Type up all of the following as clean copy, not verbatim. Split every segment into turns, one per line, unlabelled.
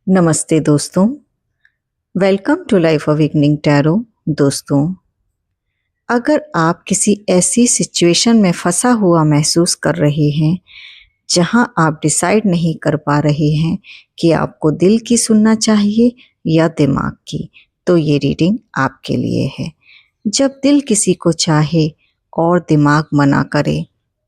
नमस्ते दोस्तों, welcome to life awakening tarot. दोस्तों, अगर आप किसी ऐसी सिचुएशन में फंसा हुआ महसूस कर रहे हैं जहां आप डिसाइड नहीं कर पा रहे हैं कि आपको दिल की सुनना चाहिए या दिमाग की, तो ये रीडिंग आपके लिए है। जब दिल किसी को चाहे और दिमाग मना करे,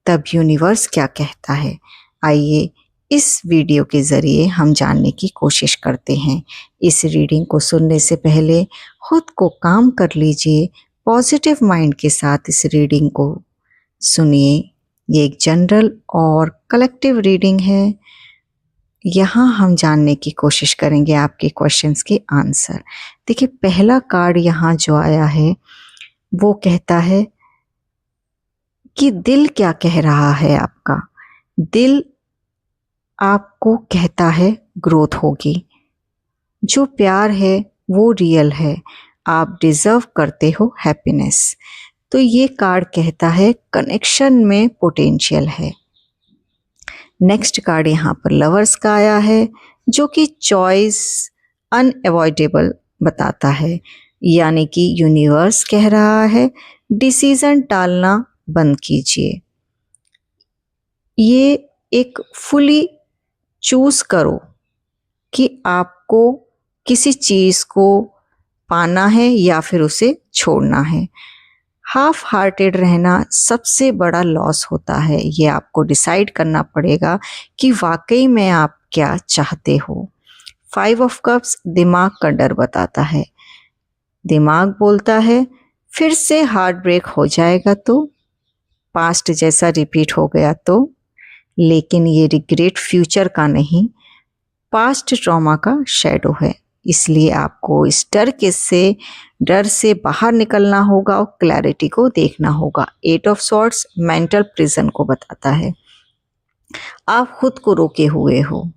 तब यूनिवर्स क्या कहता है? आइए इस वीडियो के ज़रिए हम जानने की कोशिश करते हैं। इस रीडिंग को सुनने से पहले खुद को काम कर लीजिए। पॉजिटिव माइंड के साथ इस रीडिंग को सुनिए। ये एक जनरल और कलेक्टिव रीडिंग है। यहाँ हम जानने की कोशिश करेंगे आपके क्वेश्चंस के आंसर। देखिए, पहला कार्ड यहाँ जो आया है वो कहता है कि दिल क्या कह रहा है आपका। दिल आपको कहता है ग्रोथ होगी, जो प्यार है वो रियल है, आप डिजर्व करते हो हैप्पीनेस। तो ये कार्ड कहता है कनेक्शन में पोटेंशियल है। नेक्स्ट कार्ड यहाँ पर लवर्स का आया है, जो कि चॉइस अनअवॉइडेबल बताता है, यानी कि यूनिवर्स कह रहा है डिसीजन टालना बंद कीजिए। ये एक फुली चूज करो कि आपको किसी चीज को पाना है या फिर उसे छोड़ना है। हाफ हार्टेड रहना सबसे बड़ा लॉस होता है। ये आपको डिसाइड करना पड़ेगा कि वाकई में आप क्या चाहते हो। 5 ऑफ कप्स दिमाग का डर बताता है। दिमाग बोलता है फिर से हार्ट ब्रेक हो जाएगा तो, पास्ट जैसा रिपीट हो गया तो। लेकिन ये रिग्रेट फ्यूचर का नहीं, पास्ट ट्रॉमा का शैडो है। इसलिए आपको इस डर से बाहर निकलना होगा और क्लैरिटी को देखना होगा। 8 ऑफ सॉर्ड्स मेंटल प्रिजन को बताता है। आप खुद को रोके हुए हो।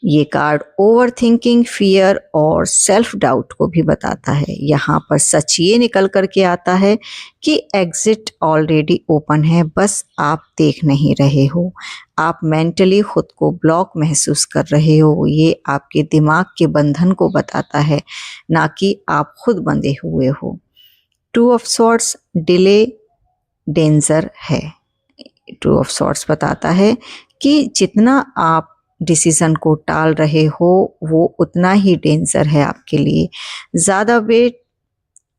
ये कार्ड ओवर थिंकिंग, फियर और सेल्फ डाउट को भी बताता है। यहाँ पर सच ये निकल करके आता है कि एग्जिट ऑलरेडी ओपन है, बस आप देख नहीं रहे हो। आप मेंटली खुद को ब्लॉक महसूस कर रहे हो। ये आपके दिमाग के बंधन को बताता है, ना कि आप खुद बंधे हुए हो। 2 ऑफ सॉर्ड्स डिले डेंजर है। 2 ऑफ सॉर्ड्स बताता है कि जितना आप डिसीजन को टाल रहे हो वो उतना ही डेंजर है आपके लिए। ज़्यादा वेट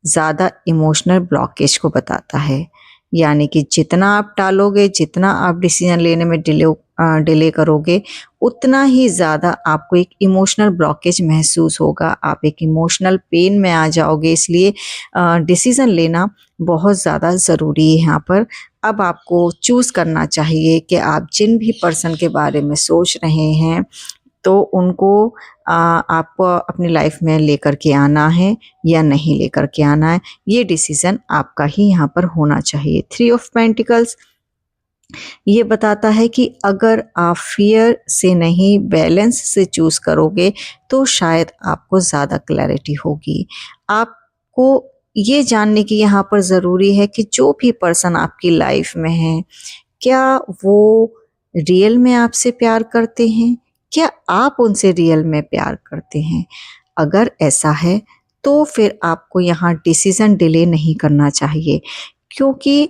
ज़्यादा इमोशनल ब्लॉकेज को बताता है, यानी कि जितना आप टालोगे, जितना आप डिसीजन लेने में डिले करोगे, उतना ही ज़्यादा आपको एक इमोशनल ब्लॉकेज महसूस होगा। आप एक इमोशनल पेन में आ जाओगे। इसलिए डिसीज़न लेना बहुत ज़्यादा ज़रूरी है यहाँ पर। अब आपको चूज़ करना चाहिए कि आप जिन भी पर्सन के बारे में सोच रहे हैं तो उनको आपको अपनी लाइफ में लेकर के आना है या नहीं लेकर के आना है। ये डिसीज़न आपका ही यहाँ पर होना चाहिए। 3 ऑफ पेंटिकल्स ये बताता है कि अगर आप फियर से नहीं बैलेंस से चूज़ करोगे तो शायद आपको ज़्यादा क्लैरिटी होगी। आपको ये जानने की यहाँ पर ज़रूरी है कि जो भी पर्सन आपकी लाइफ में है, क्या वो रियल में आपसे प्यार करते हैं? क्या आप उनसे रियल में प्यार करते हैं? अगर ऐसा है तो फिर आपको यहाँ डिसीज़न डिले नहीं करना चाहिए, क्योंकि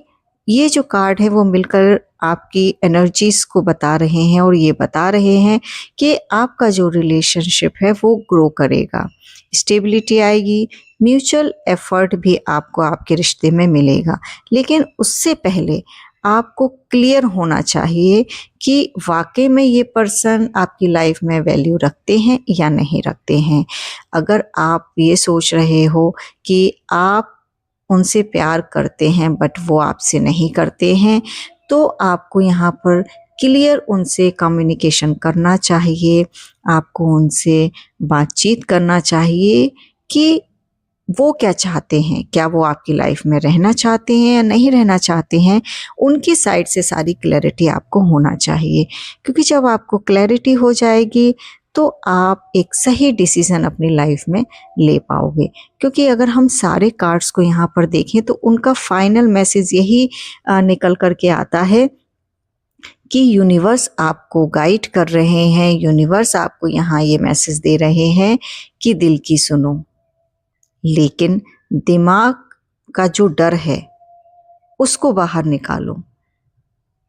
ये जो कार्ड है वो मिलकर आपकी एनर्जीज को बता रहे हैं और ये बता रहे हैं कि आपका जो रिलेशनशिप है वो ग्रो करेगा, स्टेबिलिटी आएगी, म्यूचुअल एफर्ट भी आपको आपके रिश्ते में मिलेगा। लेकिन उससे पहले आपको क्लियर होना चाहिए कि वाकई में ये पर्सन आपकी लाइफ में वैल्यू रखते हैं या नहीं रखते हैं। अगर आप ये सोच रहे हो कि आप उनसे प्यार करते हैं बट वो आपसे नहीं करते हैं, तो आपको यहाँ पर क्लियर उनसे कम्युनिकेशन करना चाहिए। आपको उनसे बातचीत करना चाहिए कि वो क्या चाहते हैं, क्या वो आपकी लाइफ में रहना चाहते हैं या नहीं रहना चाहते हैं। उनकी साइड से सारी क्लैरिटी आपको होना चाहिए, क्योंकि जब आपको क्लैरिटी हो जाएगी तो आप एक सही डिसीज़न अपनी लाइफ में ले पाओगे। क्योंकि अगर हम सारे कार्ड्स को यहाँ पर देखें तो उनका फाइनल मैसेज यही निकल कर के आता है कि यूनिवर्स आपको गाइड कर रहे हैं, यूनिवर्स आपको यहाँ ये मैसेज दे रहे हैं कि दिल की सुनो, लेकिन दिमाग का जो डर है उसको बाहर निकालो।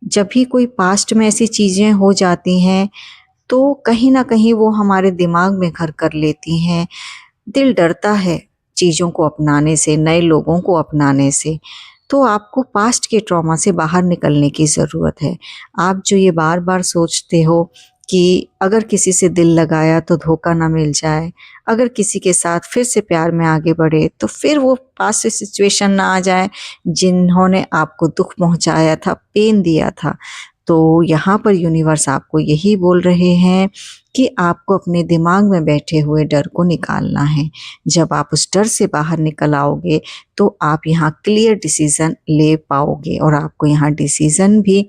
जब भी कोई पास्ट में ऐसी चीज़ें हो जाती हैं तो कहीं ना कहीं वो हमारे दिमाग में घर कर लेती हैं। दिल डरता है चीज़ों को अपनाने से, नए लोगों को अपनाने से। तो आपको पास्ट के ट्रॉमा से बाहर निकलने की ज़रूरत है। आप जो ये बार बार सोचते हो कि अगर किसी से दिल लगाया तो धोखा ना मिल जाए, अगर किसी के साथ फिर से प्यार में आगे बढ़े तो फिर वो पास्ट सिचुएशन ना आ जाए जिन्होंने आपको दुख पहुंचाया था, पेन दिया था। तो यहाँ पर यूनिवर्स आपको यही बोल रहे हैं कि आपको अपने दिमाग में बैठे हुए डर को निकालना है। जब आप उस डर से बाहर निकल आओगे तो आप यहाँ क्लियर डिसीज़न ले पाओगे और आपको यहाँ डिसीज़न भी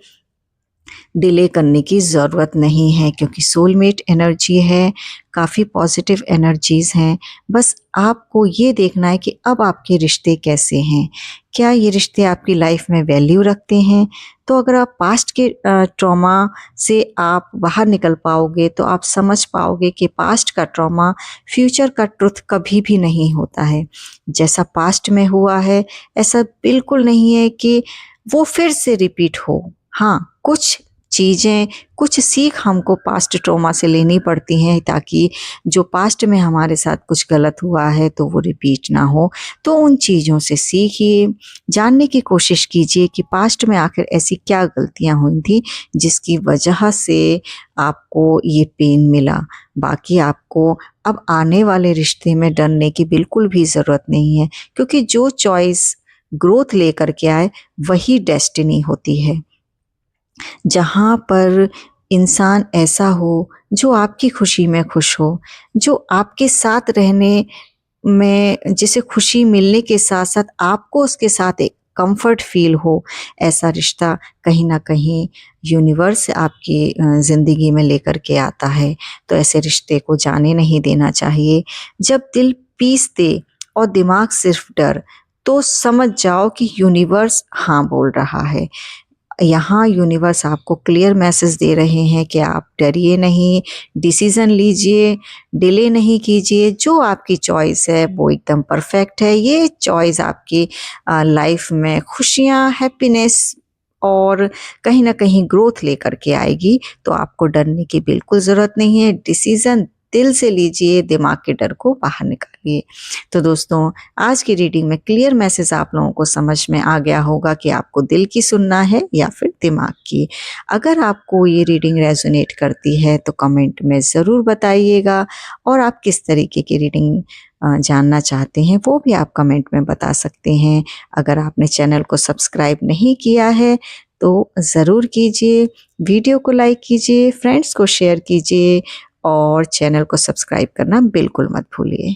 डिले करने की ज़रूरत नहीं है, क्योंकि सोलमेट एनर्जी है, काफ़ी पॉजिटिव एनर्जीज़ हैं। बस आपको ये देखना है कि अब आपके रिश्ते कैसे हैं, क्या ये रिश्ते आपकी लाइफ में वैल्यू रखते हैं। तो अगर आप पास्ट के ट्रॉमा से आप बाहर निकल पाओगे तो आप समझ पाओगे कि पास्ट का ट्रॉमा फ्यूचर का ट्रुथ कभी भी नहीं होता है। जैसा पास्ट में हुआ है ऐसा बिल्कुल नहीं है कि वो फिर से रिपीट हो। हाँ, कुछ चीज़ें, कुछ सीख हमको पास्ट ट्रॉमा से लेनी पड़ती हैं ताकि जो पास्ट में हमारे साथ कुछ गलत हुआ है तो वो रिपीट ना हो। तो उन चीज़ों से सीखिए, जानने की कोशिश कीजिए कि पास्ट में आखिर ऐसी क्या गलतियाँ हुई थी जिसकी वजह से आपको ये पेन मिला। बाकी आपको अब आने वाले रिश्ते में डरने की बिल्कुल भी ज़रूरत नहीं है, क्योंकि जो चॉइस ग्रोथ लेकर के आए वही डेस्टिनी होती है। जहाँ पर इंसान ऐसा हो जो आपकी खुशी में खुश हो, जो आपके साथ रहने में जिसे खुशी मिलने के साथ-साथ आपको उसके साथ एक कम्फ़र्ट फ़ील हो, ऐसा रिश्ता कहीं न कहीं यूनिवर्स आपकी ज़िंदगी में लेकर के आता है। तो ऐसे रिश्ते को जाने नहीं देना चाहिए। जब दिल पीस दे और दिमाग सिर्फ़ डर, तो समझ जाओ कि यूनिवर्स हाँ बोल रहा है। यहाँ यूनिवर्स आपको क्लियर मैसेज दे रहे हैं कि आप डरिए नहीं, डिसीज़न लीजिए, डिले नहीं कीजिए। जो आपकी चॉइस है वो एकदम परफेक्ट है। ये चॉइस आपकी लाइफ में खुशियाँ, हैप्पीनेस और कहीं न कहीं ग्रोथ लेकर के आएगी। तो आपको डरने की बिल्कुल ज़रूरत नहीं है। डिसीज़न दिल से लीजिए, दिमाग के डर को बाहर निकालिए। तो दोस्तों, आज की रीडिंग में क्लियर मैसेज आप लोगों को समझ में आ गया होगा कि आपको दिल की सुनना है या फिर दिमाग की। अगर आपको ये रीडिंग रेजोनेट करती है तो कमेंट में ज़रूर बताइएगा, और आप किस तरीके की रीडिंग जानना चाहते हैं वो भी आप कमेंट में बता सकते हैं। अगर आपने चैनल को सब्सक्राइब नहीं किया है तो ज़रूर कीजिए, वीडियो को लाइक कीजिए, फ्रेंड्स को शेयर कीजिए और चैनल को सब्सक्राइब करना बिल्कुल मत भूलिए।